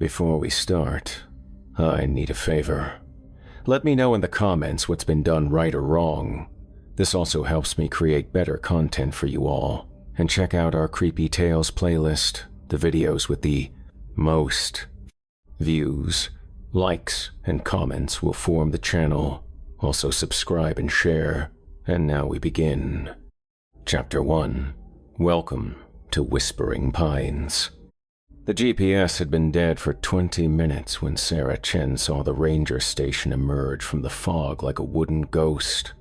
Before we start, I need a favor. Let me know in the comments what's been done right or wrong. This also helps me create better content for you all. And check out our Creepy Tales playlist, the videos with the most views, likes, and comments will form the channel. Also subscribe and share. And now we begin. Chapter 1. Welcome to Whispering Pines. The GPS had been dead for 20 minutes when Sarah Chen saw the ranger station emerge from the fog like a wooden ghost.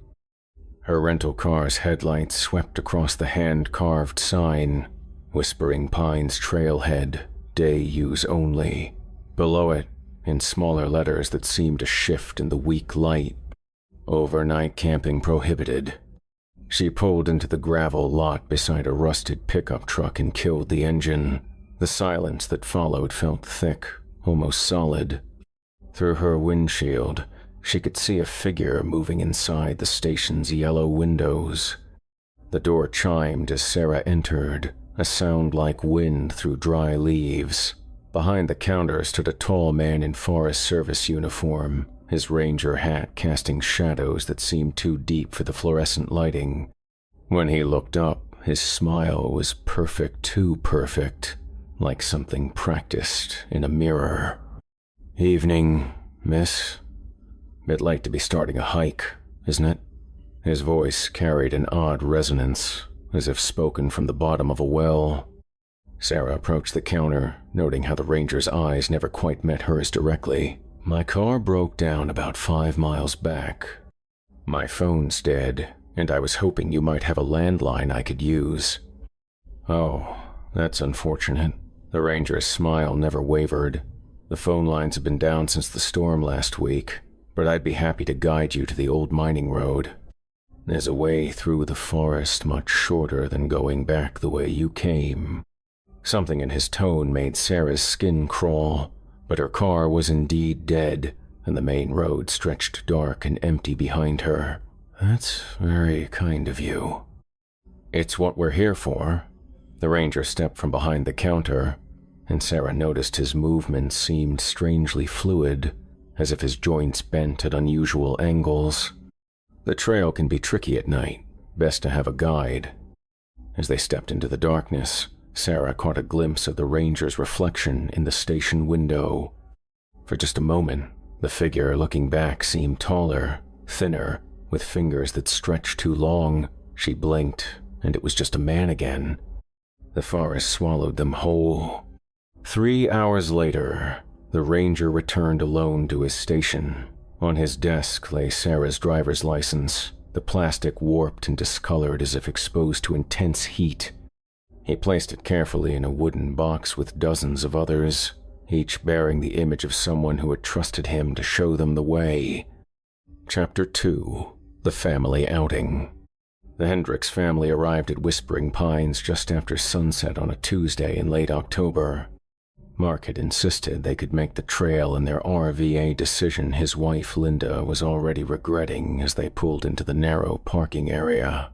Her rental car's headlights swept across the hand-carved sign, Whispering Pines Trailhead, Day Use Only. Below it, in smaller letters that seemed to shift in the weak light, Overnight Camping Prohibited. She pulled into the gravel lot beside a rusted pickup truck and killed the engine. The silence that followed felt thick, almost solid. Through her windshield, she could see a figure moving inside the station's yellow windows. The door chimed as Sarah entered, a sound like wind through dry leaves. Behind the counter stood a tall man in Forest Service uniform, his ranger hat casting shadows that seemed too deep for the fluorescent lighting. When he looked up, his smile was perfect, too perfect, like something practiced in a mirror. "Evening, miss. Bit late to be starting a hike, isn't it?" His voice carried an odd resonance, as if spoken from the bottom of a well. Sarah approached the counter, noting how the ranger's eyes never quite met hers directly. "My car broke down about 5 miles back. My phone's dead, and I was hoping you might have a landline I could use." "Oh, that's unfortunate." The ranger's smile never wavered. "The phone lines have been down since the storm last week, but I'd be happy to guide you to the old mining road. There's a way through the forest much shorter than going back the way you came." Something in his tone made Sarah's skin crawl, but her car was indeed dead, and the main road stretched dark and empty behind her. "That's very kind of you." "It's what we're here for." The ranger stepped from behind the counter, and Sarah noticed his movements seemed strangely fluid, as if his joints bent at unusual angles. "The trail can be tricky at night. Best to have a guide." As they stepped into the darkness, Sarah caught a glimpse of the ranger's reflection in the station window. For just a moment, the figure looking back seemed taller, thinner, with fingers that stretched too long. She blinked, and it was just a man again. The forest swallowed them whole. 3 hours later, the ranger returned alone to his station. On his desk lay Sarah's driver's license, the plastic warped and discolored as if exposed to intense heat. He placed it carefully in a wooden box with dozens of others, each bearing the image of someone who had trusted him to show them the way. Chapter 2. The Family Outing. The Hendricks family arrived at Whispering Pines just after sunset on a Tuesday in late October. Mark had insisted they could make the trail in their RV, a decision his wife Linda was already regretting as they pulled into the narrow parking area.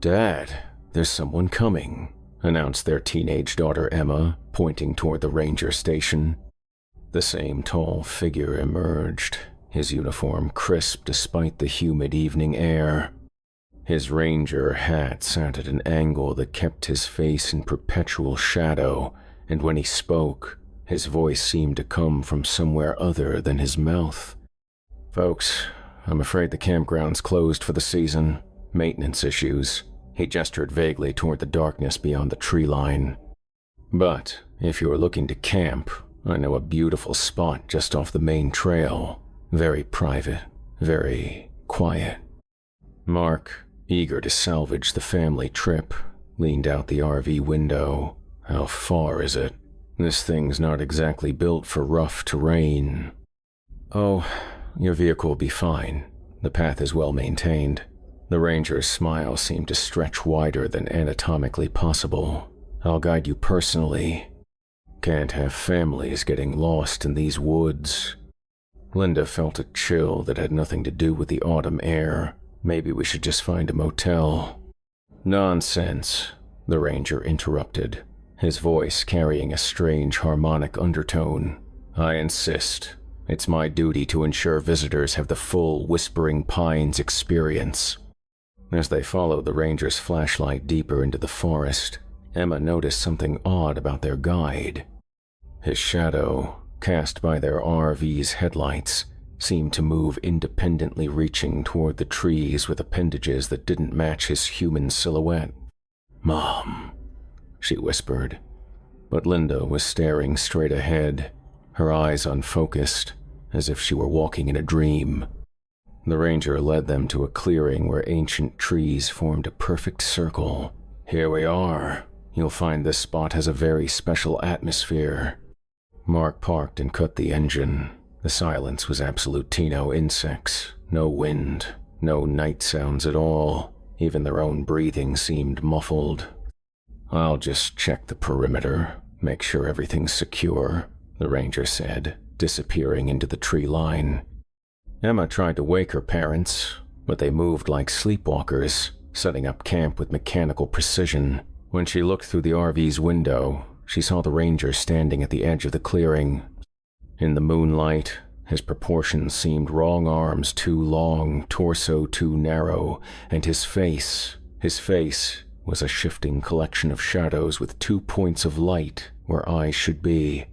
"Dad, there's someone coming," announced their teenage daughter Emma, pointing toward the ranger station. The same tall figure emerged, his uniform crisp despite the humid evening air. His ranger hat sat at an angle that kept his face in perpetual shadow, and when he spoke, his voice seemed to come from somewhere other than his mouth. "Folks, I'm afraid the campground's closed for the season. Maintenance issues." He gestured vaguely toward the darkness beyond the tree line. "But if you're looking to camp, I know a beautiful spot just off the main trail. Very private, very quiet." Mark, eager to salvage the family trip, leaned out the RV window. "How far is it? This thing's not exactly built for rough terrain." "Oh, your vehicle will be fine. The path is well maintained." The ranger's smile seemed to stretch wider than anatomically possible. "I'll guide you personally. Can't have families getting lost in these woods." Linda felt a chill that had nothing to do with the autumn air. "Maybe we should just find a motel." "Nonsense," the ranger interrupted, his voice carrying a strange harmonic undertone. I insist. It's my duty to ensure visitors have the full Whispering Pines experience. As they followed the ranger's flashlight deeper into the forest, Emma noticed something odd about their guide. His shadow, cast by their RV's headlights, seemed to move independently, reaching toward the trees with appendages that didn't match his human silhouette. "Mom," she whispered, but Linda was staring straight ahead, her eyes unfocused, as if she were walking in a dream. The ranger led them to a clearing where ancient trees formed a perfect circle. "Here we are. You'll find this spot has a very special atmosphere." Mark parked and cut the engine. The silence was absolute. No insects, no wind, no night sounds at all. Even their own breathing seemed muffled. "I'll just check the perimeter, make sure everything's secure," the ranger said, disappearing into the tree line. Emma tried to wake her parents, but they moved like sleepwalkers, setting up camp with mechanical precision. When she looked through the RV's window, she saw the ranger standing at the edge of the clearing. In the moonlight, his proportions seemed wrong: arms too long, torso too narrow, and his face was a shifting collection of shadows with 2 points of light where eyes should be.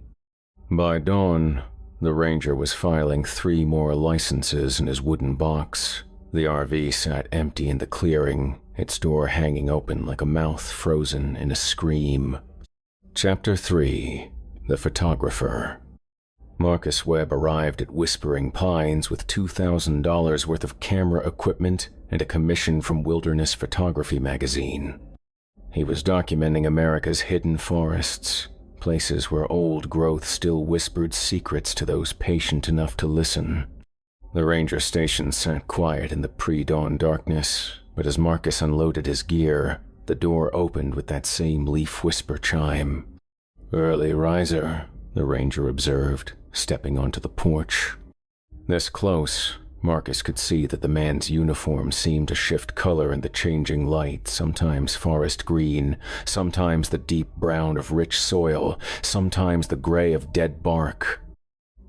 By dawn, the ranger was filing 3 more licenses in his wooden box. The RV sat empty in the clearing, its door hanging open like a mouth frozen in a scream. Chapter 3: The Photographer. Marcus Webb arrived at Whispering Pines with $2,000 worth of camera equipment and a commission from Wilderness Photography magazine. He was documenting America's hidden forests, places where old growth still whispered secrets to those patient enough to listen. The ranger station sat quiet in the pre-dawn darkness, but as Marcus unloaded his gear, the door opened with that same leaf whisper chime. "Early riser," the ranger observed, stepping onto the porch. This close, Marcus could see that the man's uniform seemed to shift color in the changing light, sometimes forest green, sometimes the deep brown of rich soil, sometimes the gray of dead bark.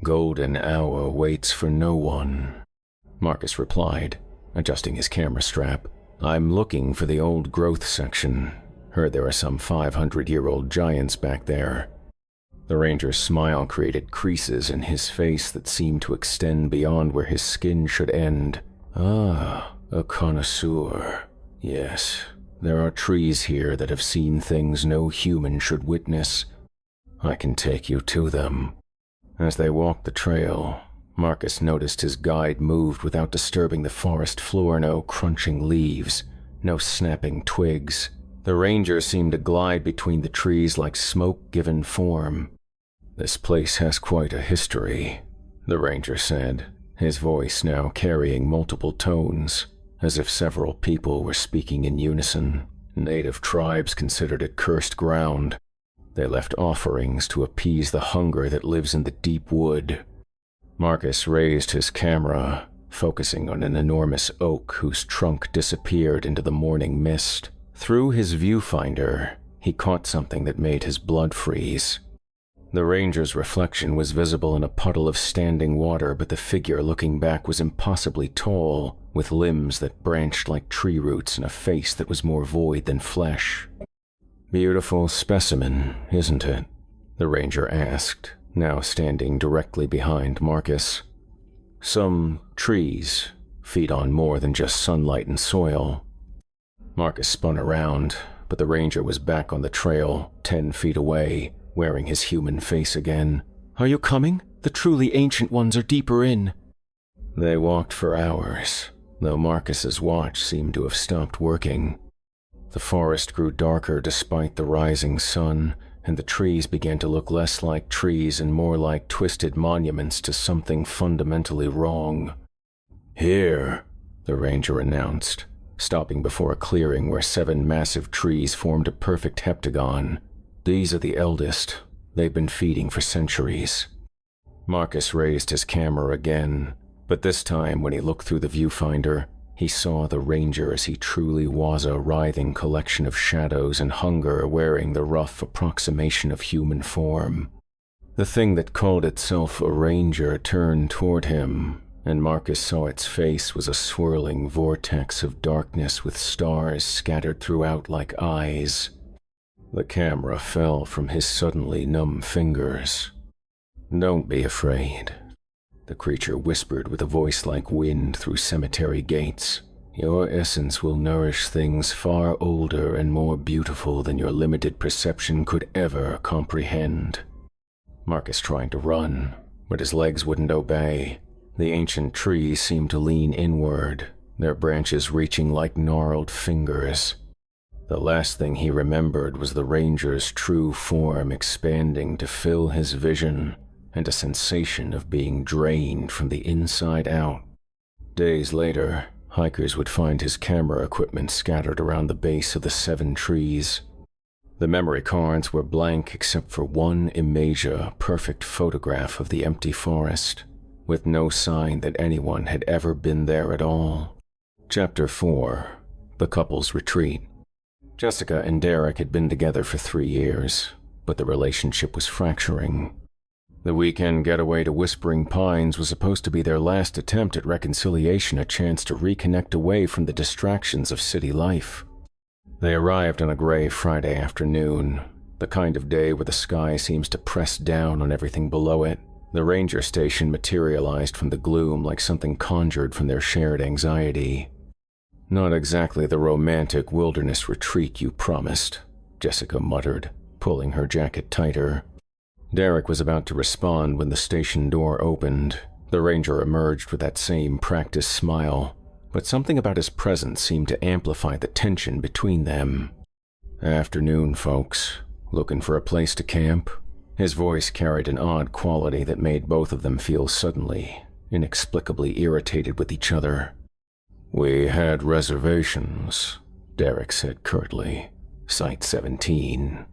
"Golden hour waits for no one," Marcus replied, adjusting his camera strap. "I'm looking for the old growth section. Heard there are some 500-year-old giants back there." The ranger's smile created creases in his face that seemed to extend beyond where his skin should end. "Ah, a connoisseur. Yes, there are trees here that have seen things no human should witness. I can take you to them." As they walked the trail, Marcus noticed his guide moved without disturbing the forest floor. No crunching leaves, no snapping twigs. The ranger seemed to glide between the trees like smoke given form. "This place has quite a history," the ranger said, his voice now carrying multiple tones, as if several people were speaking in unison. "Native tribes considered it cursed ground. They left offerings to appease the hunger that lives in the deep wood." Marcus raised his camera, focusing on an enormous oak whose trunk disappeared into the morning mist. Through his viewfinder, he caught something that made his blood freeze. The ranger's reflection was visible in a puddle of standing water, but the figure looking back was impossibly tall, with limbs that branched like tree roots and a face that was more void than flesh. "Beautiful specimen, isn't it?" the ranger asked, now standing directly behind Marcus. "Some trees feed on more than just sunlight and soil." Marcus spun around, but the ranger was back on the trail, 10 feet away, wearing his human face again. "Are you coming? The truly ancient ones are deeper in." They walked for hours, though Marcus's watch seemed to have stopped working. The forest grew darker despite the rising sun, and the trees began to look less like trees and more like twisted monuments to something fundamentally wrong. "Here," the ranger announced, stopping before a clearing where 7 massive trees formed a perfect heptagon. "These are the eldest. They've been feeding for centuries." Marcus raised his camera again, but this time when he looked through the viewfinder, he saw the ranger as he truly was: a writhing collection of shadows and hunger wearing the rough approximation of human form. The thing that called itself a ranger turned toward him, and Marcus saw its face was a swirling vortex of darkness with stars scattered throughout like eyes. The camera fell from his suddenly numb fingers. "Don't be afraid," the creature whispered with a voice like wind through cemetery gates. "Your essence will nourish things far older and more beautiful than your limited perception could ever comprehend." Marcus tried to run, but his legs wouldn't obey. The ancient trees seemed to lean inward, their branches reaching like gnarled fingers. The last thing he remembered was the ranger's true form expanding to fill his vision, and a sensation of being drained from the inside out. Days later, hikers would find his camera equipment scattered around the base of the 7 trees. The memory cards were blank except for one Imagia perfect photograph of the empty forest, with no sign that anyone had ever been there at all. Chapter 4. The Couple's Retreat. Jessica and Derek had been together for 3 years, but the relationship was fracturing. The weekend getaway to Whispering Pines was supposed to be their last attempt at reconciliation, a chance to reconnect away from the distractions of city life. They arrived on a gray Friday afternoon, the kind of day where the sky seems to press down on everything below it. The ranger station materialized from the gloom like something conjured from their shared anxiety. "Not exactly the romantic wilderness retreat you promised," Jessica muttered, pulling her jacket tighter. Derek was about to respond when the station door opened. The ranger emerged with that same practiced smile, but something about his presence seemed to amplify the tension between them. "Afternoon, folks. Looking for a place to camp?" His voice carried an odd quality that made both of them feel suddenly, inexplicably irritated with each other. "We had reservations," Derek said curtly. "Site 17.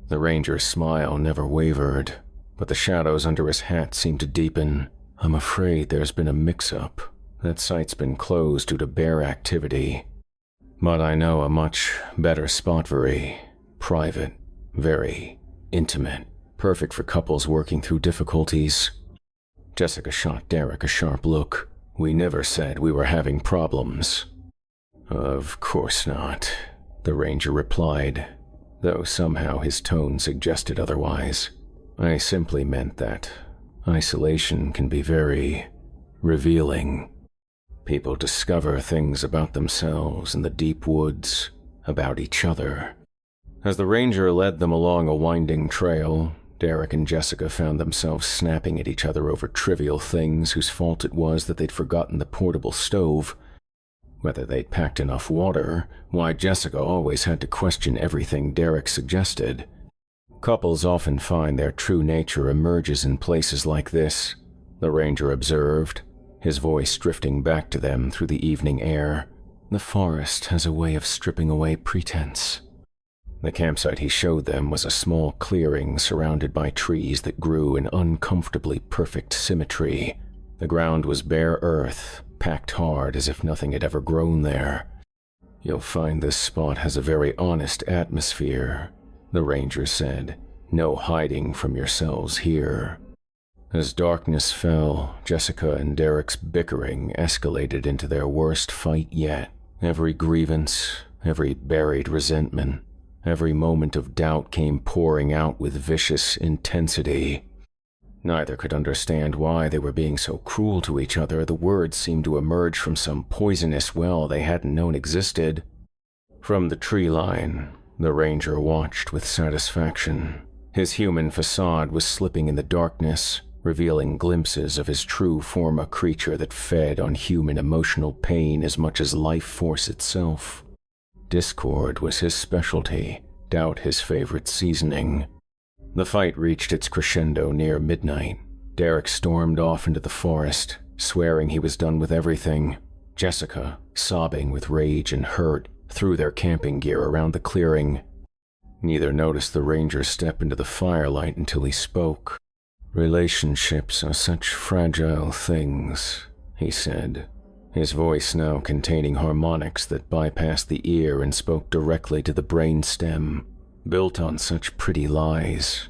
The ranger's smile never wavered, but the shadows under his hat seemed to deepen. "I'm afraid there's been a mix-up. That site's been closed due to bear activity. But I know a much better spot, very private, very intimate, perfect for couples working through difficulties." Jessica shot Derek a sharp look. "We never said we were having problems." "Of course not," the ranger replied, though somehow his tone suggested otherwise. "I simply meant that isolation can be very revealing. People discover things about themselves in the deep woods, about each other." As the ranger led them along a winding trail, Derek and Jessica found themselves snapping at each other over trivial things whose fault it was that they'd forgotten the portable stove. Whether they'd packed enough water, why Jessica always had to question everything Derek suggested. Couples often find their true nature emerges in places like this, the ranger observed, his voice drifting back to them through the evening air. "The forest has a way of stripping away pretense." The campsite he showed them was a small clearing surrounded by trees that grew in uncomfortably perfect symmetry. The ground was bare earth, packed hard as if nothing had ever grown there. "You'll find this spot has a very honest atmosphere," the ranger said. "No hiding from yourselves here." As darkness fell, Jessica and Derek's bickering escalated into their worst fight yet. Every grievance, every buried resentment, every moment of doubt came pouring out with vicious intensity. Neither could understand why they were being so cruel to each other. The words seemed to emerge from some poisonous well they hadn't known existed. From the tree line, the ranger watched with satisfaction. His human facade was slipping in the darkness, revealing glimpses of his true form, a creature that fed on human emotional pain as much as life force itself. Discord was his specialty, doubt his favorite seasoning. The fight reached its crescendo near midnight. Derek stormed off into the forest, swearing he was done with everything. Jessica, sobbing with rage and hurt, threw their camping gear around the clearing. Neither noticed the ranger step into the firelight until he spoke. "Relationships are such fragile things," he said, his voice now containing harmonics that bypassed the ear and spoke directly to the brain stem, built on such pretty lies.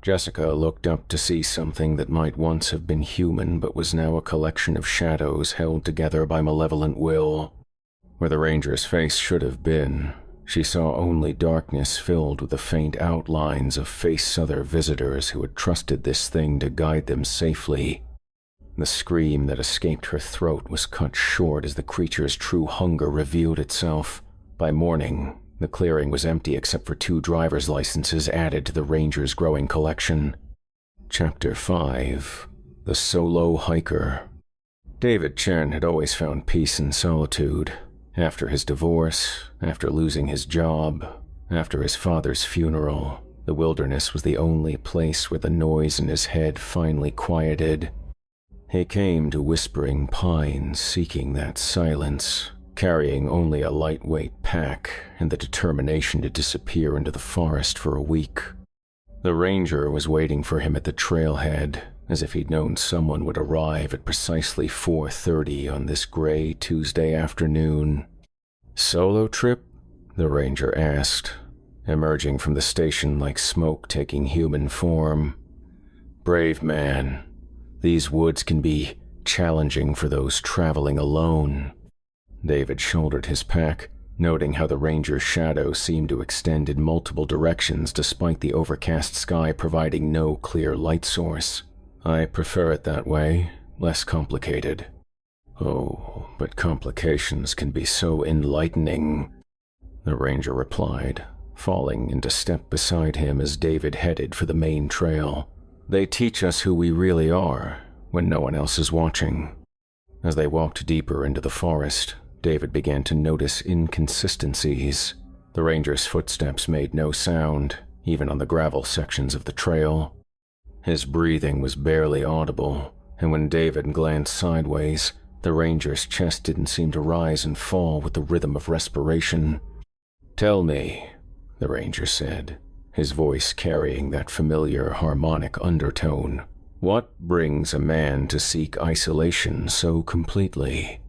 Jessica looked up to see something that might once have been human but was now a collection of shadows held together by malevolent will. Where the ranger's face should have been, she saw only darkness filled with the faint outlines of face-other visitors who had trusted this thing to guide them safely. The scream that escaped her throat was cut short as the creature's true hunger revealed itself. By morning, the clearing was empty except for 2 driver's licenses added to the ranger's growing collection. Chapter 5: The Solo Hiker. David Chen had always found peace in solitude. After his divorce, after losing his job, after his father's funeral, the wilderness was the only place where the noise in his head finally quieted. He came to Whispering Pines seeking that silence, carrying only a lightweight pack and the determination to disappear into the forest for a week. The ranger was waiting for him at the trailhead, as if he'd known someone would arrive at precisely 4:30 on this gray Tuesday afternoon. "Solo trip?" the ranger asked, emerging from the station like smoke taking human form. "Brave man. These woods can be challenging for those traveling alone." David shouldered his pack, noting how the ranger's shadow seemed to extend in multiple directions despite the overcast sky providing no clear light source. "I prefer it that way, less complicated." "Oh, but complications can be so enlightening," the ranger replied, falling into step beside him as David headed for the main trail. "They teach us who we really are when no one else is watching." As they walked deeper into the forest, David began to notice inconsistencies. The ranger's footsteps made no sound, even on the gravel sections of the trail. His breathing was barely audible, and when David glanced sideways, the ranger's chest didn't seem to rise and fall with the rhythm of respiration. "Tell me," the ranger said, his voice carrying that familiar harmonic undertone, "what brings a man to seek isolation so completely?"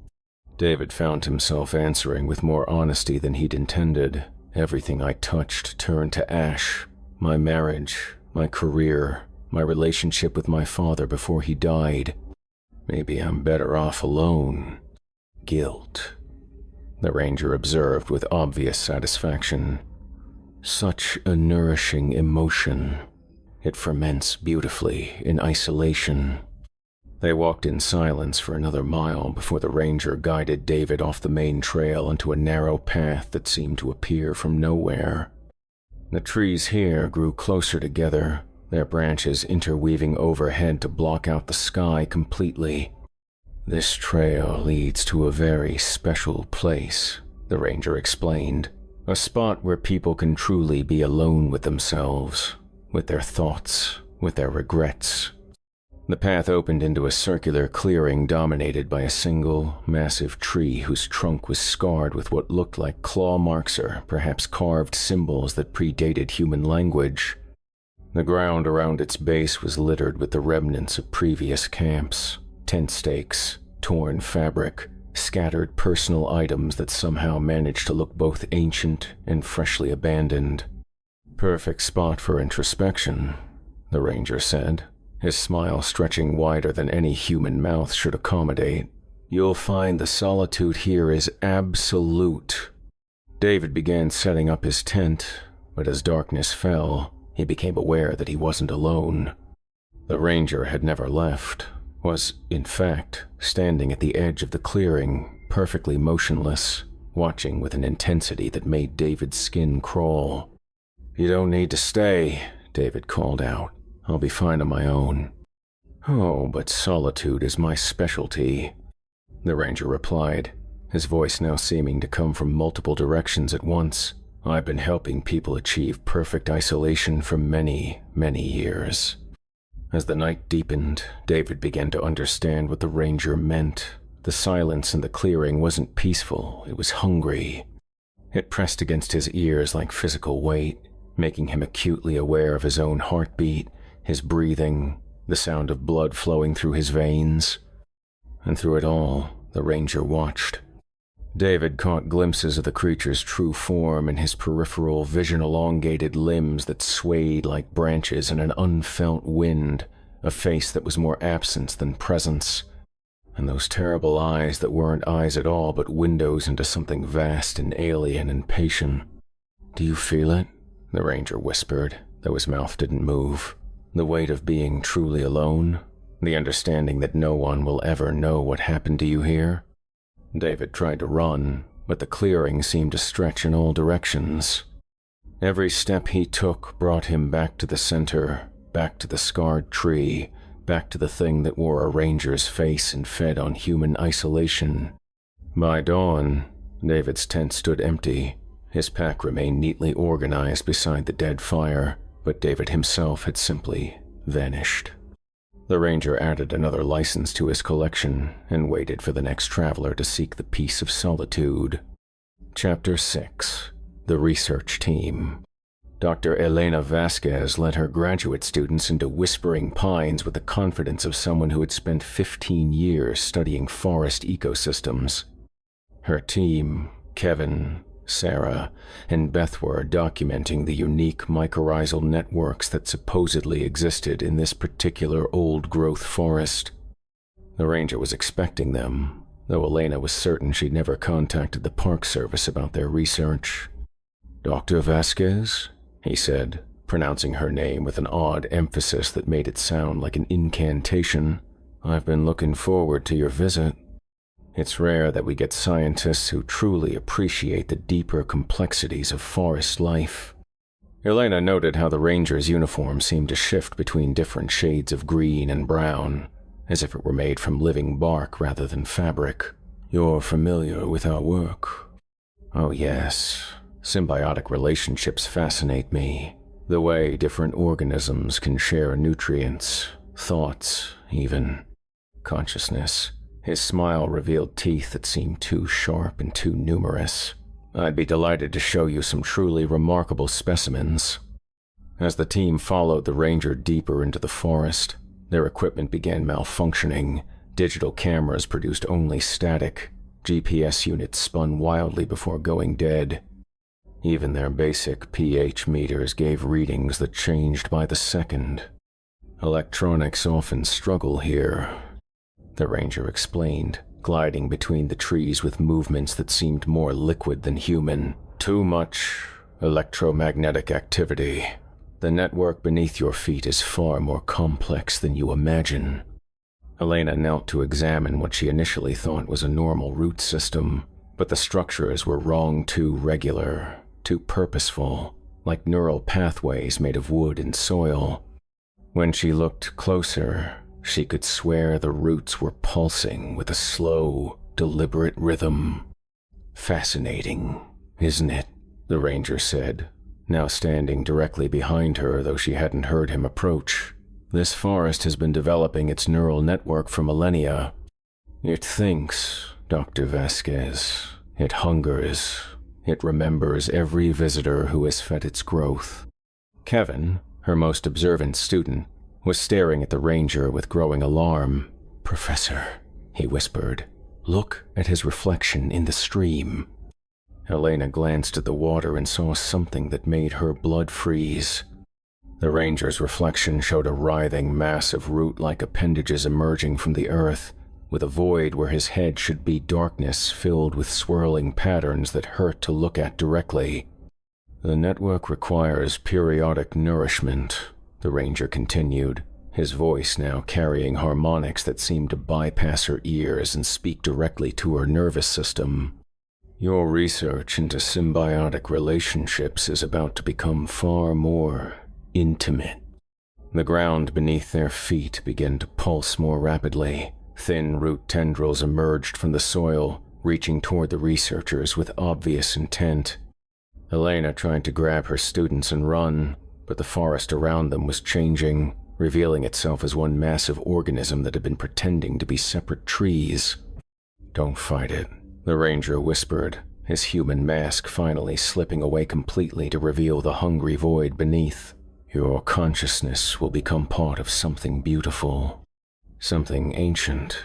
David found himself answering with more honesty than he'd intended. "Everything I touched turned to ash. My marriage, my career, my relationship with my father before he died. Maybe I'm better off alone." "Guilt," the ranger observed with obvious satisfaction. "Such a nourishing emotion. It ferments beautifully in isolation." They walked in silence for another mile before the ranger guided David off the main trail into a narrow path that seemed to appear from nowhere. The trees here grew closer together, their branches interweaving overhead to block out the sky completely. "This trail leads to a very special place," the ranger explained. "A spot where people can truly be alone with themselves, with their thoughts, with their regrets." The path opened into a circular clearing dominated by a single, massive tree whose trunk was scarred with what looked like claw marks or perhaps carved symbols that predated human language. The ground around its base was littered with the remnants of previous camps, tent stakes, torn fabric, scattered personal items that somehow managed to look both ancient and freshly abandoned. "Perfect spot for introspection," the ranger said, his smile stretching wider than any human mouth should accommodate. "You'll find the solitude here is absolute." David began setting up his tent, but as darkness fell, he became aware that he wasn't alone. The ranger had never left, was, in fact, standing at the edge of the clearing, perfectly motionless, watching with an intensity that made David's skin crawl. "You don't need to stay," David called out. "I'll be fine on my own." "Oh, but solitude is my specialty," the ranger replied, his voice now seeming to come from multiple directions at once. "I've been helping people achieve perfect isolation for many, many years." As the night deepened, David began to understand what the ranger meant. The silence in the clearing wasn't peaceful, it was hungry. It pressed against his ears like physical weight, making him acutely aware of his own heartbeat, his breathing, the sound of blood flowing through his veins. And through it all, the ranger watched. David caught glimpses of the creature's true form in his peripheral vision, elongated limbs that swayed like branches in an unfelt wind, a face that was more absence than presence, and those terrible eyes that weren't eyes at all but windows into something vast and alien and patient. "Do you feel it?" the ranger whispered, though his mouth didn't move. "The weight of being truly alone? The understanding that no one will ever know what happened to you here?" David tried to run, but the clearing seemed to stretch in all directions. Every step he took brought him back to the center, back to the scarred tree, back to the thing that wore a ranger's face and fed on human isolation. By dawn, David's tent stood empty. His pack remained neatly organized beside the dead fire, but David himself had simply vanished. The ranger added another license to his collection and waited for the next traveler to seek the peace of solitude. Chapter 6. The Research Team. Dr. Elena Vasquez led her graduate students into whispering pines with the confidence of someone who had spent 15 years studying forest ecosystems. Her team, Kevin, Sarah, and Beth, were documenting the unique mycorrhizal networks that supposedly existed in this particular old-growth forest. The ranger was expecting them, though Elena was certain she'd never contacted the Park Service about their research. "Dr. Vasquez?" he said, pronouncing her name with an odd emphasis that made it sound like an incantation. "I've been looking forward to your visit. It's rare that we get scientists who truly appreciate the deeper complexities of forest life." Elena noted how the ranger's uniform seemed to shift between different shades of green and brown, as if it were made from living bark rather than fabric. "You're familiar with our work?" "Oh yes. Symbiotic relationships fascinate me. The way different organisms can share nutrients, thoughts, even consciousness." His smile revealed teeth that seemed too sharp and too numerous. "I'd be delighted to show you some truly remarkable specimens." As the team followed the ranger deeper into the forest, their equipment began malfunctioning. Digital cameras produced only static. GPS units spun wildly before going dead. Even their basic pH meters gave readings that changed by the second. "Electronics often struggle here," the ranger explained, gliding between the trees with movements that seemed more liquid than human. "Too much electromagnetic activity. The network beneath your feet is far more complex than you imagine." Elena knelt to examine what she initially thought was a normal root system, but the structures were wrong, too regular, too purposeful, like neural pathways made of wood and soil. When she looked closer, she could swear the roots were pulsing with a slow, deliberate rhythm. "Fascinating, isn't it?" the ranger said, now standing directly behind her, though she hadn't heard him approach. "This forest has been developing its neural network for millennia. It thinks, Dr. Vasquez. It hungers. It remembers every visitor who has fed its growth." Kevin, her most observant student, was staring at the ranger with growing alarm. "Professor," he whispered, "look at his reflection in the stream." Elena glanced at the water and saw something that made her blood freeze. The ranger's reflection showed a writhing mass of root-like appendages emerging from the earth, with a void where his head should be darkness filled with swirling patterns that hurt to look at directly. "The network requires periodic nourishment," the ranger continued, his voice now carrying harmonics that seemed to bypass her ears and speak directly to her nervous system. "Your research into symbiotic relationships is about to become far more intimate." The ground beneath their feet began to pulse more rapidly. Thin root tendrils emerged from the soil, reaching toward the researchers with obvious intent. Elena tried to grab her students and run, but the forest around them was changing, revealing itself as one massive organism that had been pretending to be separate trees. "Don't fight it," the ranger whispered, his human mask finally slipping away completely to reveal the hungry void beneath. "Your consciousness will become part of something beautiful, something ancient.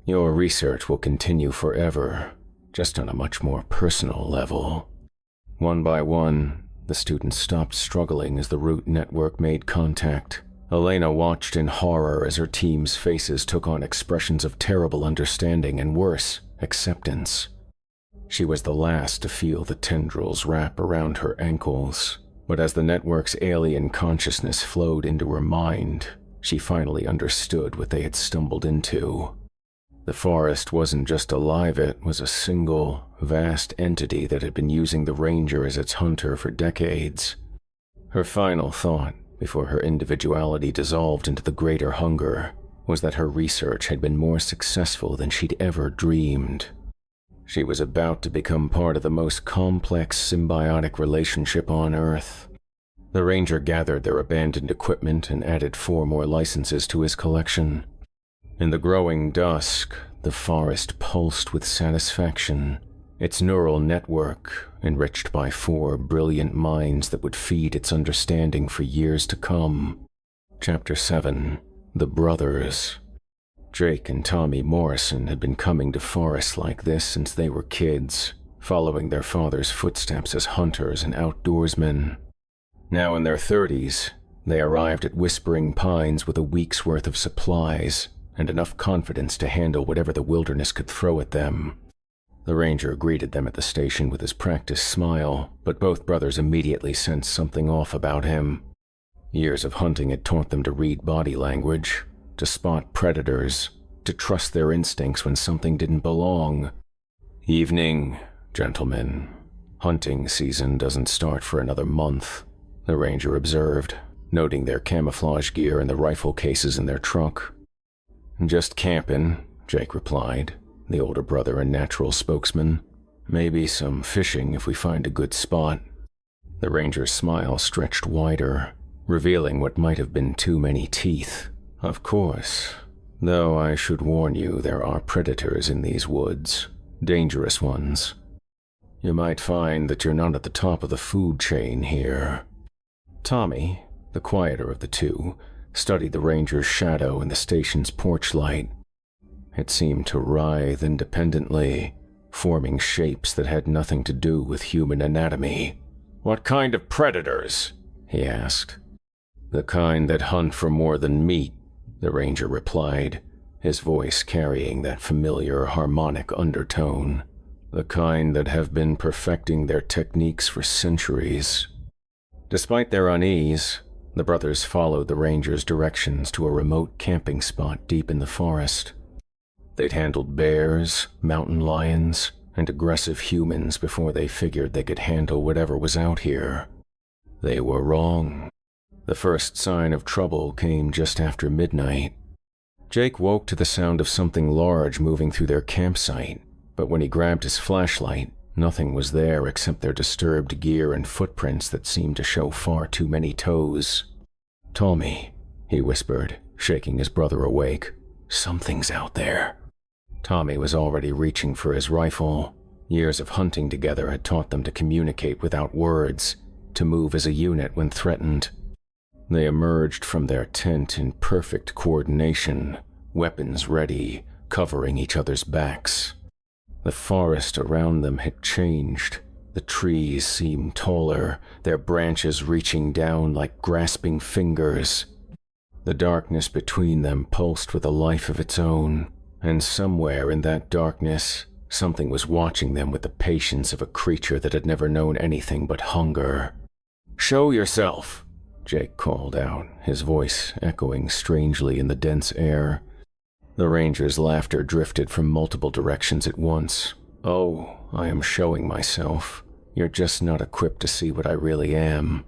Your research will continue forever, just on a much more personal level. One by one, the students stopped struggling as the root network made contact. Elena watched in horror as her team's faces took on expressions of terrible understanding and worse, acceptance. She was the last to feel the tendrils wrap around her ankles, but as the network's alien consciousness flowed into her mind, she finally understood what they had stumbled into. The forest wasn't just alive, it was a single, vast entity that had been using the ranger as its hunter for decades. Her final thought, before her individuality dissolved into the greater hunger, was that her research had been more successful than she'd ever dreamed. She was about to become part of the most complex symbiotic relationship on Earth. The ranger gathered their abandoned equipment and added 4 more licenses to his collection. In the growing dusk, the forest pulsed with satisfaction, its neural network enriched by 4 brilliant minds that would feed its understanding for years to come. Chapter 7. The Brothers. Jake and Tommy Morrison had been coming to forests like this since they were kids, following their father's footsteps as hunters and outdoorsmen. Now in their 30s, they arrived at Whispering Pines with a week's worth of supplies and enough confidence to handle whatever the wilderness could throw at them. The ranger greeted them at the station with his practiced smile, but both brothers immediately sensed something off about him. Years of hunting had taught them to read body language, to spot predators, to trust their instincts when something didn't belong. "Evening, gentlemen. Hunting season doesn't start for another month," the ranger observed, noting their camouflage gear and the rifle cases in their truck. "Just camping," Jake replied, the older brother and natural spokesman. "Maybe some fishing if we find a good spot." The ranger's smile stretched wider, revealing what might have been too many teeth. "Of course, though I should warn you there are predators in these woods, dangerous ones. You might find that you're not at the top of the food chain here." Tommy, the quieter of the two, studied the ranger's shadow in the station's porch light. It seemed to writhe independently, forming shapes that had nothing to do with human anatomy. "What kind of predators?" he asked. "The kind that hunt for more than meat," the ranger replied, his voice carrying that familiar harmonic undertone. "The kind that have been perfecting their techniques for centuries." Despite their unease, the brothers followed the ranger's directions to a remote camping spot deep in the forest. They'd handled bears, mountain lions, and aggressive humans before they figured they could handle whatever was out here. They were wrong. The first sign of trouble came just after midnight. Jake woke to the sound of something large moving through their campsite, but when he grabbed his flashlight, nothing was there except their disturbed gear and footprints that seemed to show far too many toes. "Tommy," he whispered, shaking his brother awake. "Something's out there." Tommy was already reaching for his rifle. Years of hunting together had taught them to communicate without words, to move as a unit when threatened. They emerged from their tent in perfect coordination, weapons ready, covering each other's backs. The forest around them had changed. The trees seemed taller, their branches reaching down like grasping fingers. The darkness between them pulsed with a life of its own, and somewhere in that darkness, something was watching them with the patience of a creature that had never known anything but hunger. "Show yourself," Jake called out, his voice echoing strangely in the dense air. The ranger's laughter drifted from multiple directions at once. "Oh, I am showing myself. You're just not equipped to see what I really am."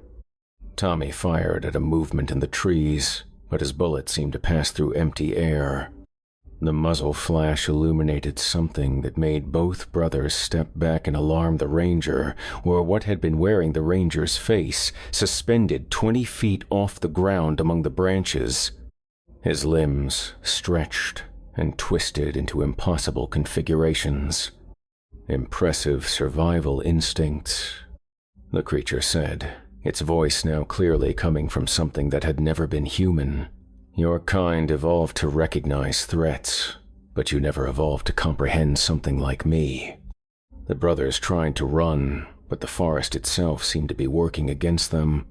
Tommy fired at a movement in the trees, but his bullet seemed to pass through empty air. The muzzle flash illuminated something that made both brothers step back and alarm the ranger, or what had been wearing the ranger's face, suspended 20 feet off the ground among the branches. His limbs stretched and twisted into impossible configurations. "Impressive survival instincts," the creature said, its voice now clearly coming from something that had never been human. "Your kind evolved to recognize threats, but you never evolved to comprehend something like me." The brothers tried to run, but the forest itself seemed to be working against them.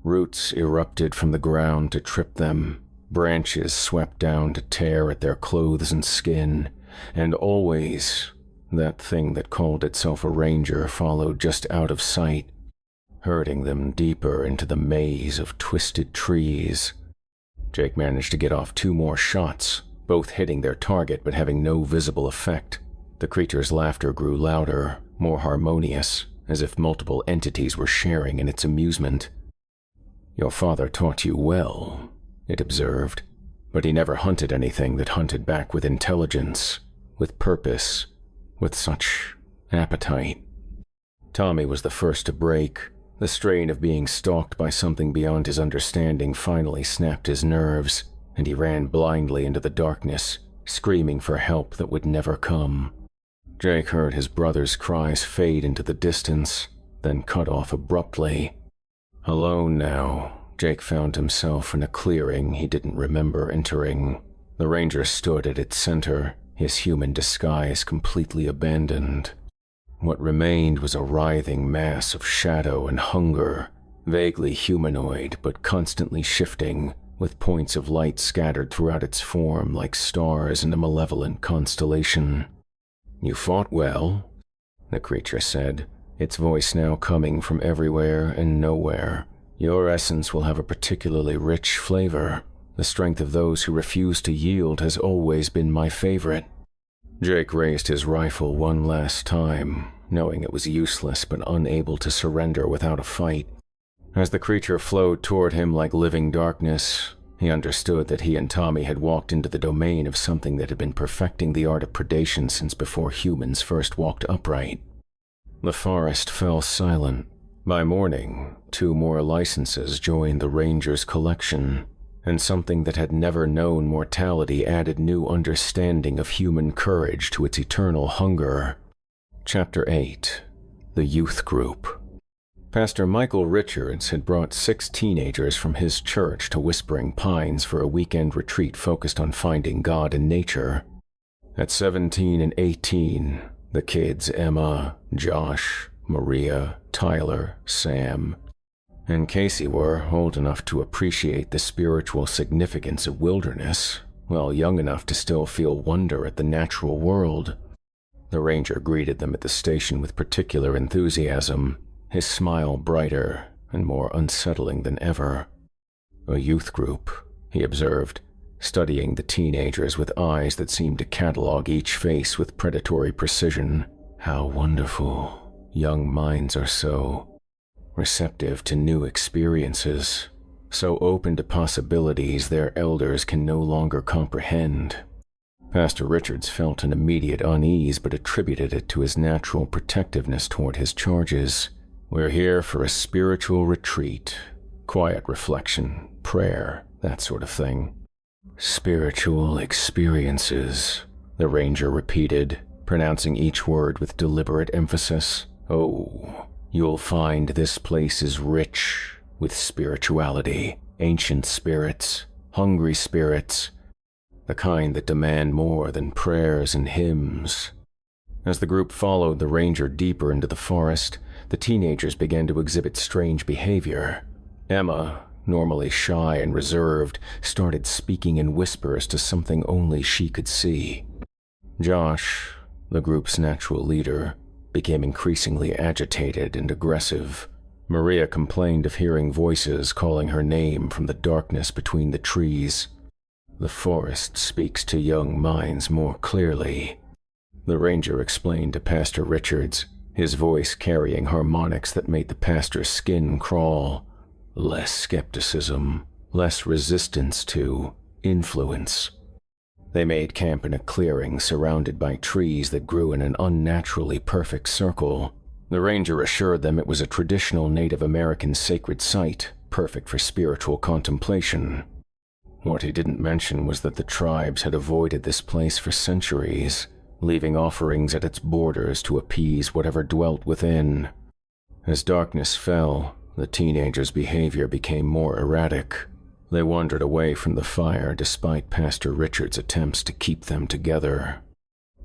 Roots erupted from the ground to trip them, branches swept down to tear at their clothes and skin, and always that thing that called itself a ranger followed just out of sight, herding them deeper into the maze of twisted trees. Jake managed to get off 2 more shots, both hitting their target but having no visible effect. The creature's laughter grew louder, more harmonious, as if multiple entities were sharing in its amusement. "Your father taught you well," it observed, "but he never hunted anything that hunted back with intelligence, with purpose, with such appetite." Tommy was the first to break. The strain of being stalked by something beyond his understanding finally snapped his nerves, and he ran blindly into the darkness, screaming for help that would never come. Jake heard his brother's cries fade into the distance, then cut off abruptly. Alone now, Jake found himself in a clearing he didn't remember entering. The ranger stood at its center, his human disguise completely abandoned. What remained was a writhing mass of shadow and hunger, vaguely humanoid but constantly shifting, with points of light scattered throughout its form like stars in a malevolent constellation. "You fought well," the creature said, its voice now coming from everywhere and nowhere. "Your essence will have a particularly rich flavor. The strength of those who refuse to yield has always been my favorite." Jake raised his rifle one last time, knowing it was useless but unable to surrender without a fight. As the creature flowed toward him like living darkness, he understood that he and Tommy had walked into the domain of something that had been perfecting the art of predation since before humans first walked upright. The forest fell silent. By morning, 2 more licenses joined the ranger's collection, and something that had never known mortality added new understanding of human courage to its eternal hunger. Chapter 8. The Youth Group. Pastor Michael Richards had brought 6 teenagers from his church to Whispering Pines for a weekend retreat focused on finding God in nature. At 17 and 18, the kids Emma, Josh, Maria, Tyler, Sam, and Casey were old enough to appreciate the spiritual significance of wilderness, while young enough to still feel wonder at the natural world. The ranger greeted them at the station with particular enthusiasm, his smile brighter and more unsettling than ever. "A youth group," he observed, studying the teenagers with eyes that seemed to catalog each face with predatory precision. "How wonderful. Young minds are so receptive to new experiences, so open to possibilities their elders can no longer comprehend." Pastor Richards felt an immediate unease but attributed it to his natural protectiveness toward his charges. "We're here for a spiritual retreat, quiet reflection, prayer, that sort of thing." "Spiritual experiences," the ranger repeated, pronouncing each word with deliberate emphasis. "Oh, you'll find this place is rich with spirituality, ancient spirits, hungry spirits, the kind that demand more than prayers and hymns." As the group followed the ranger deeper into the forest, the teenagers began to exhibit strange behavior. Emma, normally shy and reserved, started speaking in whispers to something only she could see. Josh, the group's natural leader, became increasingly agitated and aggressive. Maria complained of hearing voices calling her name from the darkness between the trees. "The forest speaks to young minds more clearly," the ranger explained to Pastor Richards, his voice carrying harmonics that made the pastor's skin crawl. "Less skepticism, less resistance to influence." They made camp in a clearing surrounded by trees that grew in an unnaturally perfect circle. The ranger assured them it was a traditional Native American sacred site, perfect for spiritual contemplation. What he didn't mention was that the tribes had avoided this place for centuries, leaving offerings at its borders to appease whatever dwelt within. As darkness fell, the teenagers' behavior became more erratic. They wandered away from the fire despite Pastor Richard's attempts to keep them together.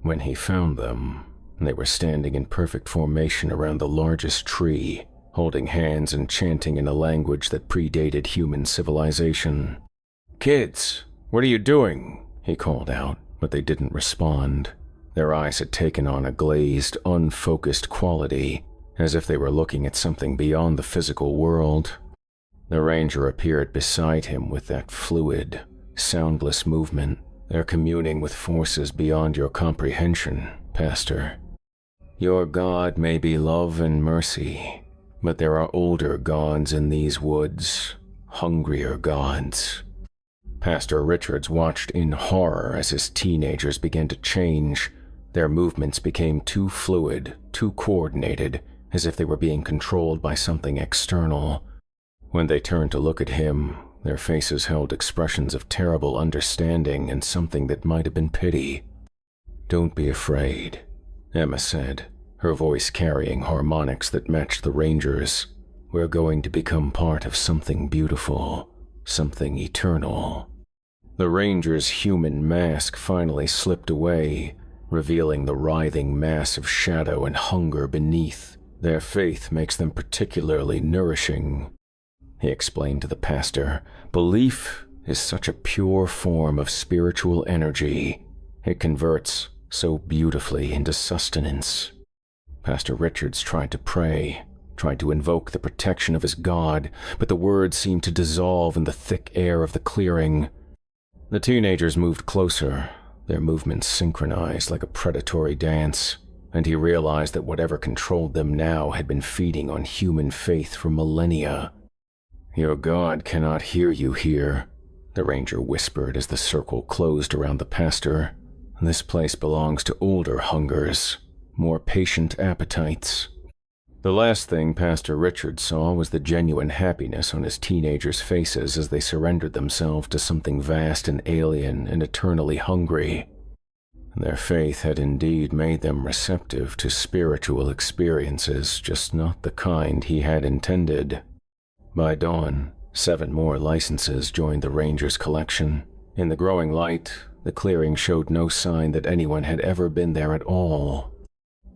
When he found them, They were standing in perfect formation around the largest tree, holding hands and chanting in a language that predated human civilization. "Kids, what are you doing?" he called out, but they didn't respond. Their eyes had taken on a glazed, unfocused quality, as if they were looking at something beyond the physical world. The ranger appeared beside him with that fluid, soundless movement. "They're communing with forces beyond your comprehension, Pastor. Your God may be love and mercy, but there are older gods in these woods, hungrier gods." Pastor Richards watched in horror as his teenagers began to change. Their movements became too fluid, too coordinated, as if they were being controlled by something external. When they turned to look at him, their faces held expressions of terrible understanding and something that might have been pity. "Don't be afraid," Emma said, her voice carrying harmonics that matched the Rangers. "We're going to become part of something beautiful, something eternal." The Ranger's human mask finally slipped away, revealing the writhing mass of shadow and hunger beneath. "Their faith makes them particularly nourishing," he explained to the pastor. "Belief is such a pure form of spiritual energy. It converts so beautifully into sustenance." Pastor Richards tried to pray, tried to invoke the protection of his God, but the words seemed to dissolve in the thick air of the clearing. The teenagers moved closer, their movements synchronized like a predatory dance, and he realized that whatever controlled them now had been feeding on human faith for millennia. "Your God cannot hear you here," the ranger whispered as the circle closed around the pastor. "This place belongs to older hungers, more patient appetites." The last thing Pastor Richard saw was the genuine happiness on his teenagers' faces as they surrendered themselves to something vast and alien and eternally hungry. Their faith had indeed made them receptive to spiritual experiences, just not the kind he had intended. By dawn, 7 more licenses joined the Rangers' collection. In the growing light, the clearing showed no sign that anyone had ever been there at all.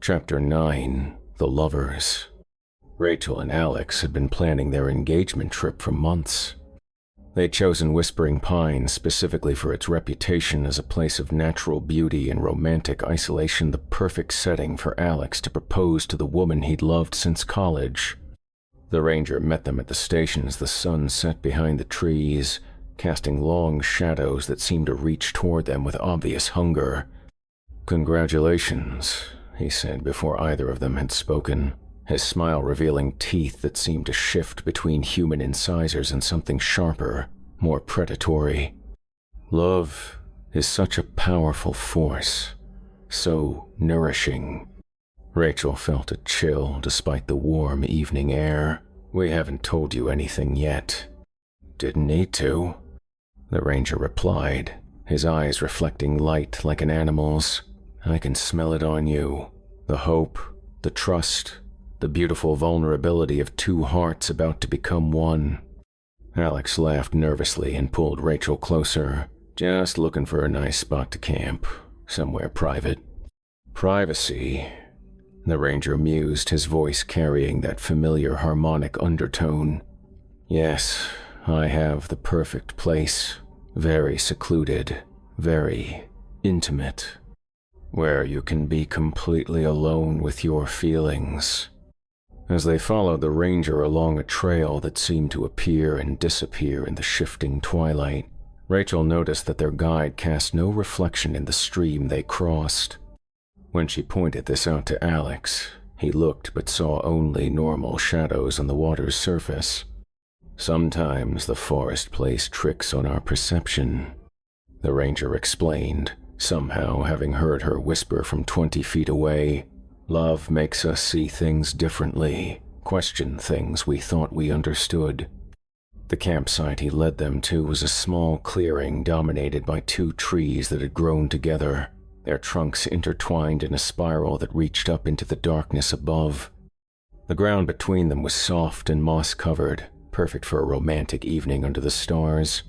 Chapter 9. The Lovers. Rachel and Alex had been planning their engagement trip for months. They'd chosen Whispering Pines specifically for its reputation as a place of natural beauty and romantic isolation, the perfect setting for Alex to propose to the woman he'd loved since college. The ranger met them at the station as the sun set behind the trees, casting long shadows that seemed to reach toward them with obvious hunger. "Congratulations," he said before either of them had spoken, his smile revealing teeth that seemed to shift between human incisors and something sharper, more predatory. "Love is such a powerful force, so nourishing." Rachel felt a chill despite the warm evening air. "We haven't told you anything yet." "Didn't need to," the ranger replied, his eyes reflecting light like an animal's. "I can smell it on you. The hope, the trust, the beautiful vulnerability of 2 hearts about to become one." Alex laughed nervously and pulled Rachel closer. "Just looking for a nice spot to camp, somewhere private." "Privacy," the ranger mused, his voice carrying that familiar harmonic undertone. "Yes, I have the perfect place, very secluded, very intimate, where you can be completely alone with your feelings." As they followed the ranger along a trail that seemed to appear and disappear in the shifting twilight, Rachel noticed that their guide cast no reflection in the stream they crossed. When she pointed this out to Alex, he looked but saw only normal shadows on the water's surface. "Sometimes the forest plays tricks on our perception," the ranger explained, somehow having heard her whisper from 20 feet away. "Love makes us see things differently, question things we thought we understood." The campsite he led them to was a small clearing dominated by 2 trees that had grown together, their trunks intertwined in a spiral that reached up into the darkness above. The ground between them was soft and moss-covered, perfect for a romantic evening under the stars.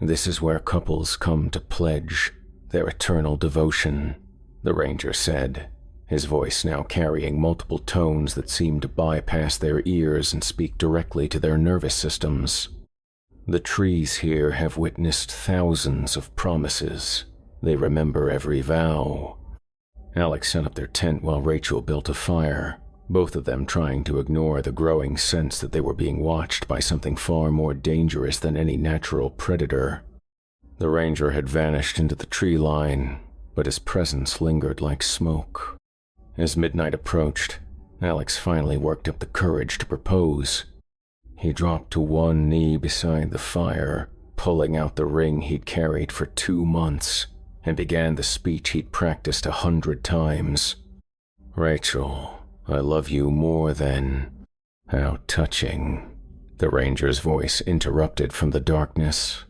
"This is where couples come to pledge their eternal devotion," the ranger said, his voice now carrying multiple tones that seemed to bypass their ears and speak directly to their nervous systems. "The trees here have witnessed thousands of promises. They remember every vow." Alex set up their tent while Rachel built a fire, both of them trying to ignore the growing sense that they were being watched by something far more dangerous than any natural predator. The ranger had vanished into the tree line, but his presence lingered like smoke. As midnight approached, Alex finally worked up the courage to propose. He dropped to one knee beside the fire, pulling out the ring he'd carried for 2 months, and began the speech he'd practiced 100 times. "Rachel, I love you more than—" "How touching," the ranger's voice interrupted from the darkness.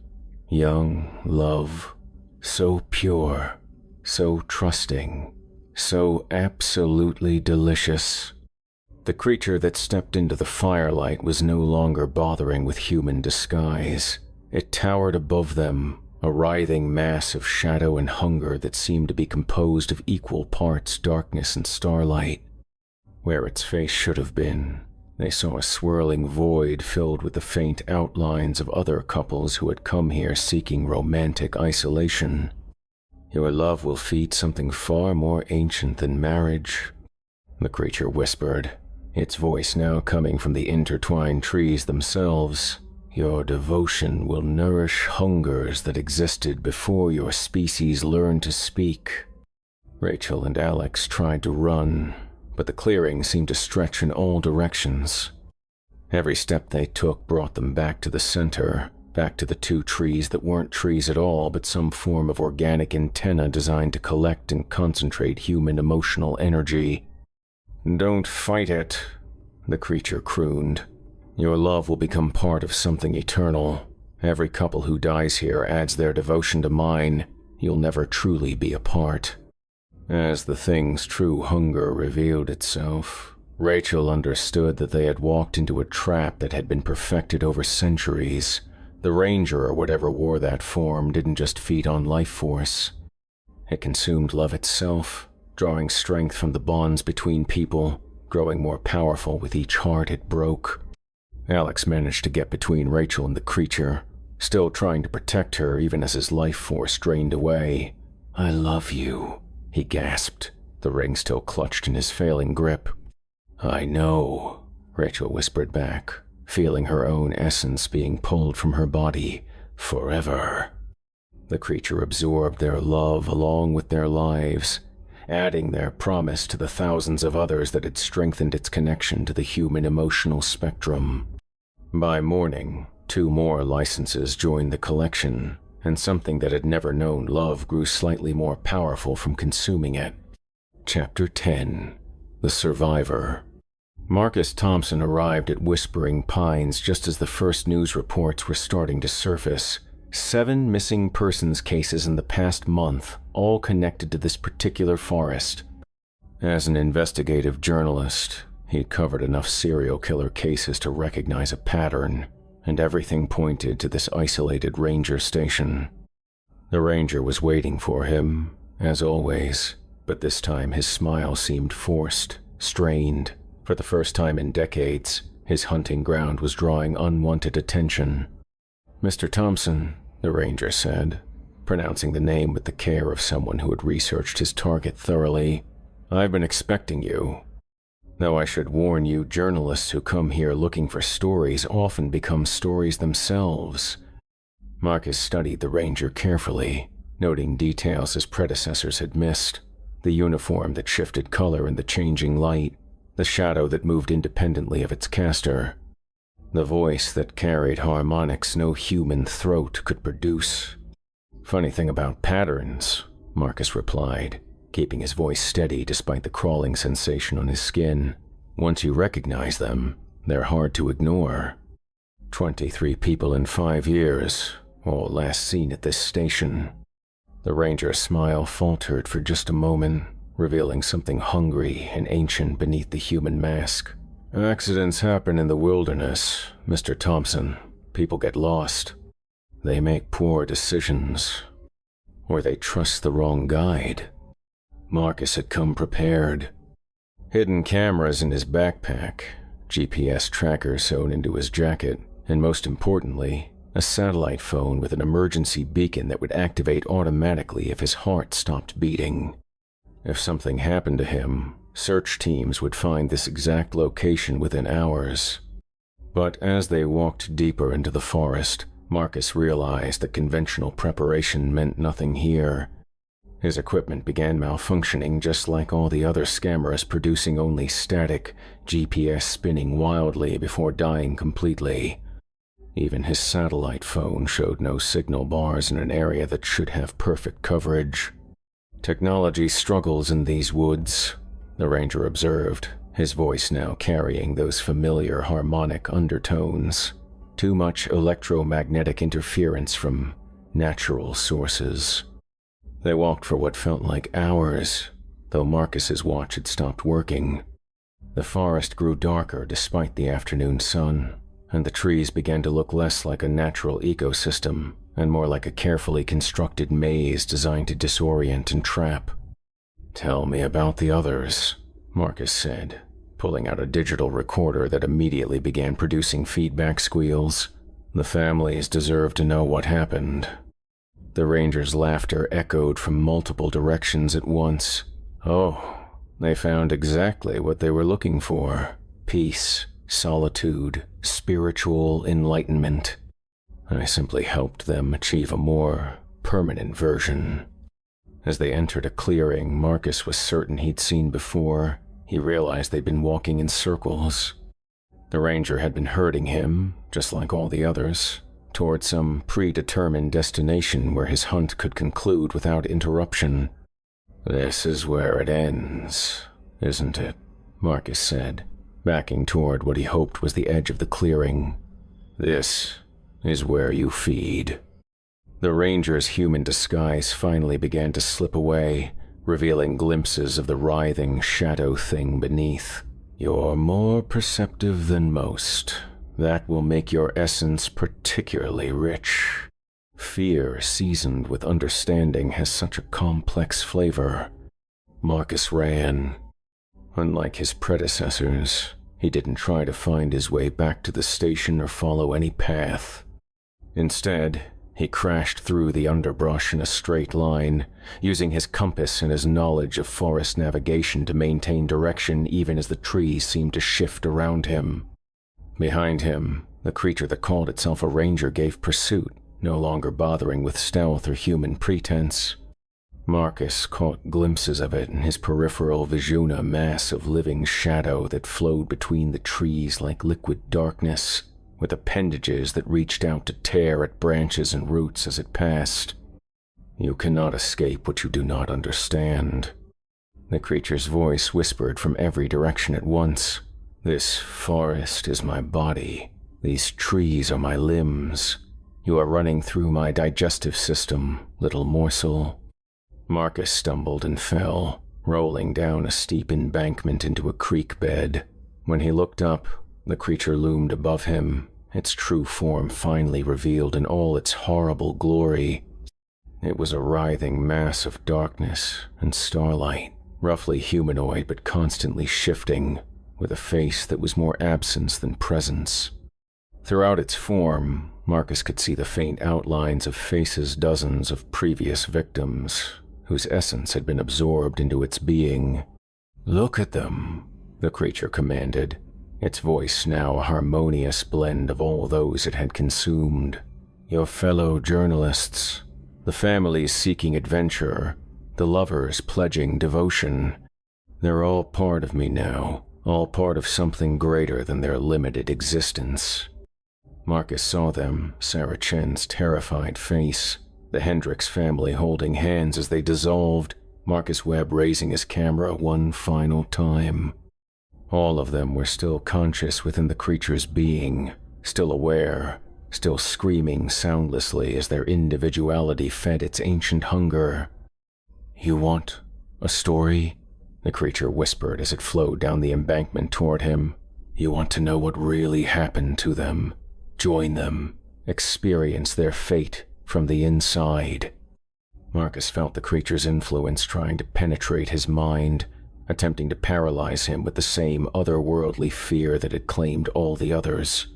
"Young love, so pure, so trusting, so absolutely delicious." The creature that stepped into the firelight was no longer bothering with human disguise. It towered above them, a writhing mass of shadow and hunger that seemed to be composed of equal parts darkness and starlight. Where its face should have been, they saw a swirling void filled with the faint outlines of other couples who had come here seeking romantic isolation. "Your love will feed something far more ancient than marriage," the creature whispered, its voice now coming from the intertwined trees themselves. "Your devotion will nourish hungers that existed before your species learned to speak." Rachel and Alex tried to run, but the clearing seemed to stretch in all directions. Every step they took brought them back to the center, back to the 2 trees that weren't trees at all but some form of organic antenna designed to collect and concentrate human emotional energy. "Don't fight it," the creature crooned. "Your love will become part of something eternal. Every couple who dies here adds their devotion to mine. You'll never truly be apart." As the thing's true hunger revealed itself, Rachel understood that they had walked into a trap that had been perfected over centuries. The ranger, or whatever wore that form, didn't just feed on life force. It consumed love itself, drawing strength from the bonds between people, growing more powerful with each heart it broke. Alex managed to get between Rachel and the creature, still trying to protect her even as his life force drained away. "I love you," he gasped, the ring still clutched in his failing grip. "I know," Rachel whispered back, feeling her own essence being pulled from her body. "Forever." The creature absorbed their love along with their lives, adding their promise to the thousands of others that had strengthened its connection to the human emotional spectrum. By morning, 2 more licenses joined the collection, and something that had never known love grew slightly more powerful from consuming it. Chapter 10. The Survivor. Marcus Thompson arrived at Whispering Pines just as the first news reports were starting to surface. 7 missing persons cases in the past month, all connected to this particular forest. As an investigative journalist, he'd covered enough serial killer cases to recognize a pattern, and everything pointed to this isolated ranger station. The ranger was waiting for him, as always, but this time his smile seemed forced, strained. For the first time in decades, his hunting ground was drawing unwanted attention. "Mr. Thompson," the ranger said, pronouncing the name with the care of someone who had researched his target thoroughly. "I've been expecting you. Though I should warn you, journalists who come here looking for stories often become stories themselves." Marcus studied the ranger carefully, noting details his predecessors had missed. The uniform that shifted color in the changing light, the shadow that moved independently of its caster, the voice that carried harmonics no human throat could produce. "Funny thing about patterns," Marcus replied, keeping his voice steady despite the crawling sensation on his skin. "Once you recognize them, they're hard to ignore. 23 people in 5 years, all last seen at this station." The ranger's smile faltered for just a moment, revealing something hungry and ancient beneath the human mask. "Accidents happen in the wilderness, Mr. Thompson. People get lost. They make poor decisions. Or they trust the wrong guide. Marcus had come prepared. Hidden cameras in his backpack, GPS trackers sewn into his jacket, and most importantly, a satellite phone with an emergency beacon that would activate automatically if his heart stopped beating. If something happened to him, search teams would find this exact location within hours. But as they walked deeper into the forest, Marcus realized that conventional preparation meant nothing here. His equipment began malfunctioning just like all the other scammers, producing only static, GPS spinning wildly before dying completely. Even his satellite phone showed no signal bars in an area that should have perfect coverage. Technology struggles in these woods, the ranger observed, his voice now carrying those familiar harmonic undertones. Too much electromagnetic interference from natural sources. They walked for what felt like hours, though Marcus's watch had stopped working. The forest grew darker despite the afternoon sun, and the trees began to look less like a natural ecosystem and more like a carefully constructed maze designed to disorient and trap. "Tell me about the others," Marcus said, pulling out a digital recorder that immediately began producing feedback squeals. "The families deserve to know what happened." The ranger's laughter echoed from multiple directions at once. "Oh, they found exactly what they were looking for. Peace, solitude, spiritual enlightenment. I simply helped them achieve a more permanent version." As they entered a clearing Marcus was certain he'd seen before, he realized they'd been walking in circles. The ranger had been herding him, just like all the others, toward some predetermined destination where his hunt could conclude without interruption. "This is where it ends, isn't it?" Marcus said, backing toward what he hoped was the edge of the clearing. "This is where you feed." The ranger's human disguise finally began to slip away, revealing glimpses of the writhing shadow thing beneath. "You're more perceptive than most. That will make your essence particularly rich. Fear seasoned with understanding has such a complex flavor." Marcus ran. Unlike his predecessors, he didn't try to find his way back to the station or follow any path. Instead, he crashed through the underbrush in a straight line, using his compass and his knowledge of forest navigation to maintain direction even as the trees seemed to shift around him. Behind him, the creature that called itself a ranger gave pursuit, no longer bothering with stealth or human pretense. Marcus caught glimpses of it in his peripheral vision, a mass of living shadow that flowed between the trees like liquid darkness, with appendages that reached out to tear at branches and roots as it passed. "You cannot escape what you do not understand." The creature's voice whispered from every direction at once. "This forest is my body. These trees are my limbs. You are running through my digestive system, little morsel." Marcus stumbled and fell, rolling down a steep embankment into a creek bed. When he looked up, the creature loomed above him, its true form finally revealed in all its horrible glory. It was a writhing mass of darkness and starlight, roughly humanoid but constantly shifting, with a face that was more absence than presence. Throughout its form, Marcus could see the faint outlines of faces dozens of previous victims, whose essence had been absorbed into its being. "Look at them," the creature commanded, its voice now a harmonious blend of all those it had consumed. "Your fellow journalists, the families seeking adventure, the lovers pledging devotion. They're all part of me now, all part of something greater than their limited existence." Marcus saw them, Sarah Chen's terrified face, the Hendricks family holding hands as they dissolved, Marcus Webb raising his camera one final time. All of them were still conscious within the creature's being, still aware, still screaming soundlessly as their individuality fed its ancient hunger. "You want a story?" the creature whispered as it flowed down the embankment toward him. "You want to know what really happened to them? Join them, experience their fate from the inside." Marcus felt the creature's influence trying to penetrate his mind, attempting to paralyze him with the same otherworldly fear that had claimed all the others.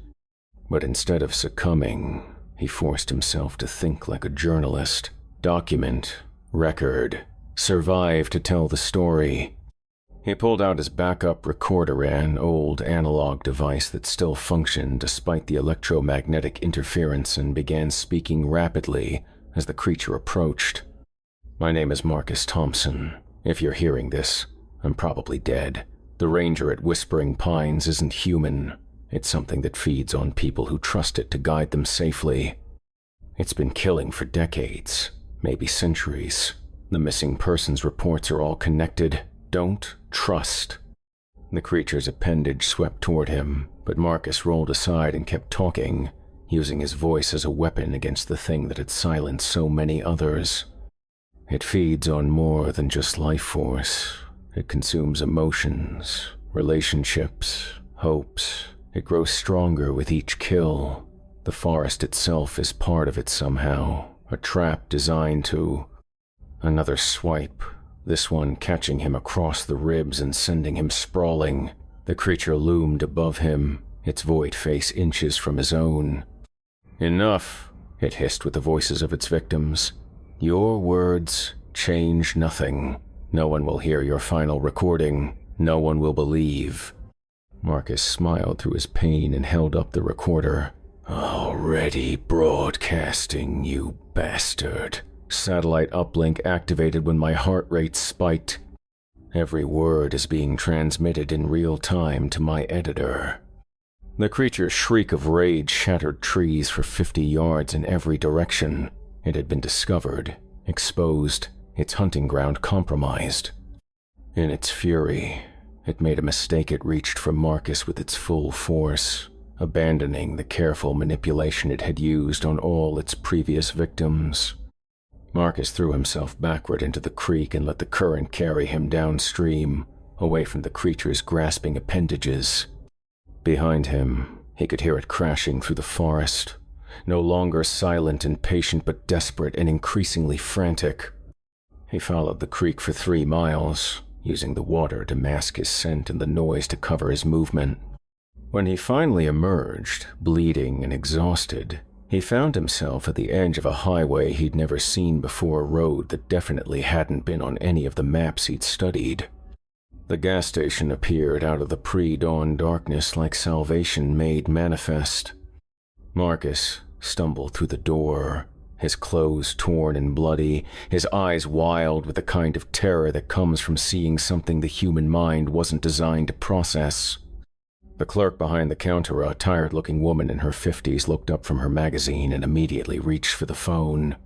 But instead of succumbing, he forced himself to think like a journalist, document, record, survive to tell the story. He pulled out his backup recorder, an old analog device that still functioned despite the electromagnetic interference, and began speaking rapidly as the creature approached. "My name is Marcus Thompson. If you're hearing this, I'm probably dead. The ranger at Whispering Pines isn't human. It's something that feeds on people who trust it to guide them safely. It's been killing for decades, maybe centuries. The missing persons reports are all connected. Don't trust." The creature's appendage swept toward him, but Marcus rolled aside and kept talking, using his voice as a weapon against the thing that had silenced so many others. "It feeds on more than just life force. It consumes emotions, relationships, hopes. It grows stronger with each kill. The forest itself is part of it somehow, a trap designed to..." Another swipe, this one catching him across the ribs and sending him sprawling. The creature loomed above him, its void face inches from his own. "Enough," it hissed with the voices of its victims. "Your words change nothing. No one will hear your final recording. No one will believe." Marcus smiled through his pain and held up the recorder. "Already broadcasting, you bastard." Satellite uplink activated when my heart rate spiked. Every word is being transmitted in real time to my editor. The creature's shriek of rage shattered trees for 50 yards in every direction. It had been discovered, exposed, its hunting ground compromised. In its fury, it made a mistake. It reached for Marcus with its full force, abandoning the careful manipulation it had used on all its previous victims. Marcus threw himself backward into the creek and let the current carry him downstream, away from the creature's grasping appendages. Behind him, he could hear it crashing through the forest, no longer silent and patient, but desperate and increasingly frantic. He followed the creek for 3 miles, using the water to mask his scent and the noise to cover his movement. When he finally emerged, bleeding and exhausted, he found himself at the edge of a highway he'd never seen before, a road that definitely hadn't been on any of the maps he'd studied. The gas station appeared out of the pre-dawn darkness like salvation made manifest. Marcus stumbled through the door, his clothes torn and bloody, his eyes wild with the kind of terror that comes from seeing something the human mind wasn't designed to process. The clerk behind the counter, a tired-looking woman in her 50s, looked up from her magazine and immediately reached for the phone.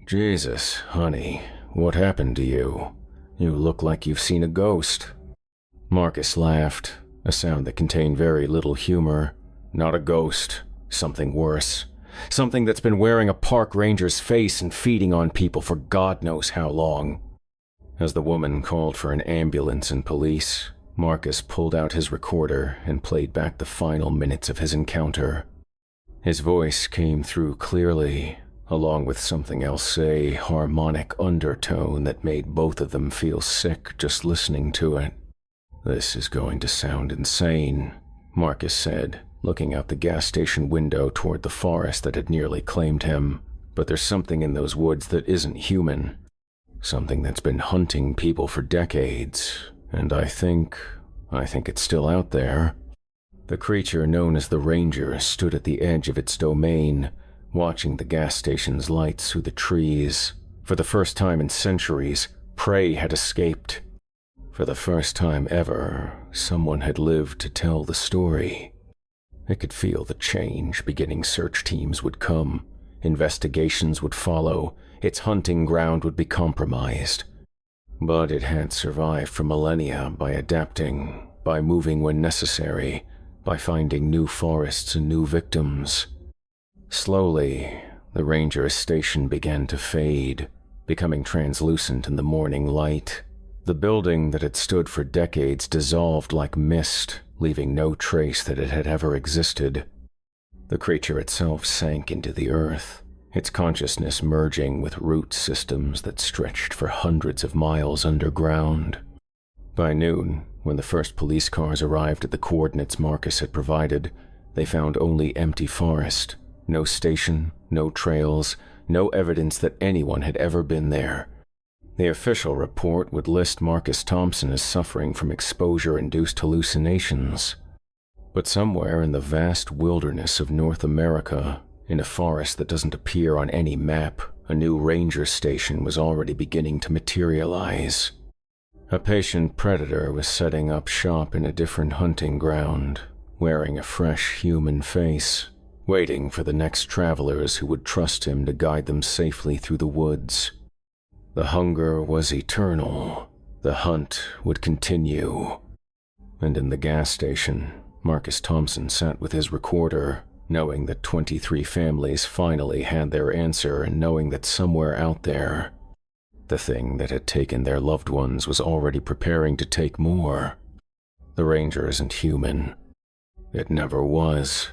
"Jesus, honey, what happened to you? You look like you've seen a ghost." Marcus laughed, a sound that contained very little humor. "Not a ghost, something worse. Something that's been wearing a park ranger's face and feeding on people for God knows how long." As the woman called for an ambulance and police, Marcus pulled out his recorder and played back the final minutes of his encounter. His voice came through clearly, along with something else, a harmonic undertone that made both of them feel sick just listening to it. "This is going to sound insane," Marcus said, looking out the gas station window toward the forest that had nearly claimed him. "But there's something in those woods that isn't human. Something that's been hunting people for decades. And I think it's still out there." The creature known as the Ranger stood at the edge of its domain, watching the gas station's lights through the trees. For the first time in centuries, prey had escaped. For the first time ever, someone had lived to tell the story. It could feel the change. Beginning search teams would come. Investigations would follow. Its hunting ground would be compromised. But it had survived for millennia by adapting, by moving when necessary, by finding new forests and new victims. Slowly, the Ranger's station began to fade, becoming translucent in the morning light. The building that had stood for decades dissolved like mist, leaving no trace that it had ever existed. The creature itself sank into the earth, its consciousness merging with root systems that stretched for hundreds of miles underground. By noon, when the first police cars arrived at the coordinates Marcus had provided, they found only empty forest, no station, no trails, no evidence that anyone had ever been there. The official report would list Marcus Thompson as suffering from exposure-induced hallucinations. But somewhere in the vast wilderness of North America, in a forest that doesn't appear on any map, a new ranger station was already beginning to materialize. A patient predator was setting up shop in a different hunting ground, wearing a fresh human face, waiting for the next travelers who would trust him to guide them safely through the woods. The hunger was eternal. The hunt would continue. And in the gas station, Marcus Thompson sat with his recorder, knowing that 23 families finally had their answer and knowing that somewhere out there, the thing that had taken their loved ones was already preparing to take more. The ranger isn't human. It never was.